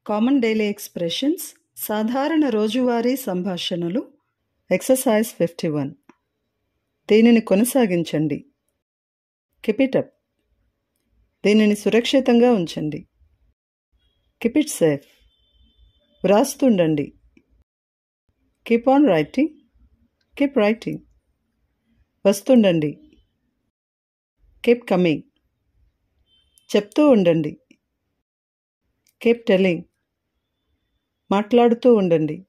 Common daily expressions సాధారణ రోజువారీ సంభాషణలు ఎక్సర్సైజ్ 51. దీనిని కొనసాగించండి. Keep it up. దీనిని సురక్షితంగా ఉంచండి. Keep it safe. వ్రాస్తుండండి. Keep on writing. Keep writing. వస్తుండండి. Keep coming. చెప్తూ ఉండండి. Keep telling. మాట్లాడుతూ ఉండండి.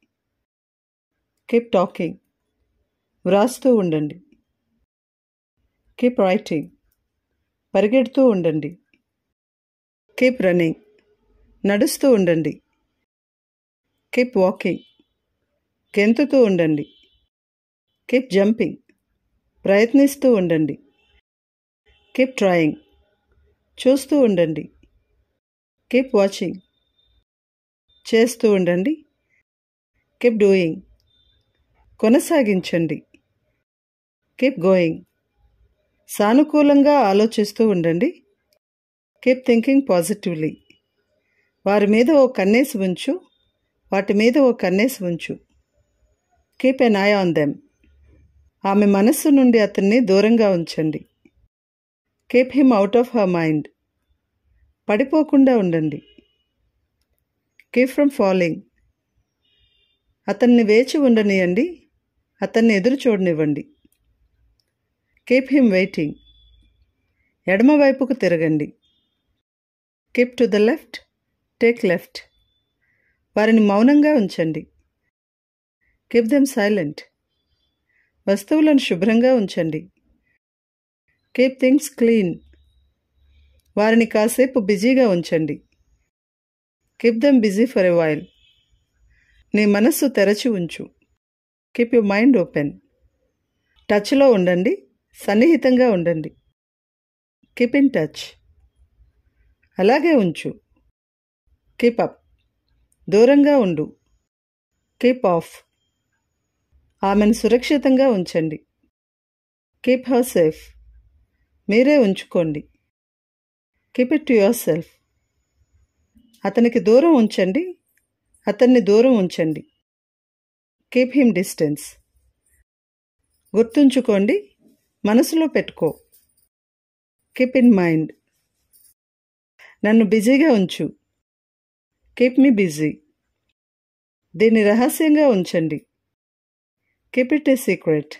Keep talking. వ్రాస్తూ ఉండండి. Keep writing. పరిగెడుతూ ఉండండి. Keep running. నడుస్తూ ఉండండి. Keep walking. గెంతుతూ ఉండండి. Keep jumping. ప్రయత్నిస్తూ ఉండండి. Keep trying. చూస్తూ ఉండండి. Keep watching. చేస్తూ ఉండండి. Keep doing. కొనసాగించండి. Keep going. సానుకూలంగా ఆలోచిస్తూ ఉండండి. Keep thinking positively. వారి మీద ఓ కన్నేసి ఉంచు. వాటి మీద ఓ కన్నేసి ఉంచు. Keep N I on them. ఆమె మనస్సు నుండి అతన్ని దూరంగా ఉంచండి. Keep him out of her mind. పడిపోకుండా ఉండండి. Keep from falling. అతన్ని వేచి ఉండనియండి. అతన్ని ఎదురు చూడనివ్వండి. Keep him waiting. ఎడమవైపుకు తిరగండి. Keep to the left. Take left. వారిని మౌనంగా ఉంచండి. Keep them silent. వస్తువులను శుభ్రంగా ఉంచండి. Keep things clean. వారిని కాసేపు బిజీగా ఉంచండి. Keep them busy for a while. నీ మనస్సు తెరచి ఉంచు. Keep your mind open. టచ్లో ఉండండి. సన్నిహితంగా ఉండండి. Keep in touch. అలాగే ఉంచు. Keep up. దూరంగా ఉండు. Keep of. ఆమెను సురక్షితంగా ఉంచండి. Keep her safe. మీరే ఉంచుకోండి. Keep it to your self. అతనికి దూరం ఉంచండి. అతన్ని దూరం ఉంచండి. Keep him distance. గుర్తుంచుకోండి. మనసులో పెట్టుకో. Keep in mind. నన్ను బిజీగా ఉంచు. Keep me busy. దీన్ని రహస్యంగా ఉంచండి. Keep it A secret.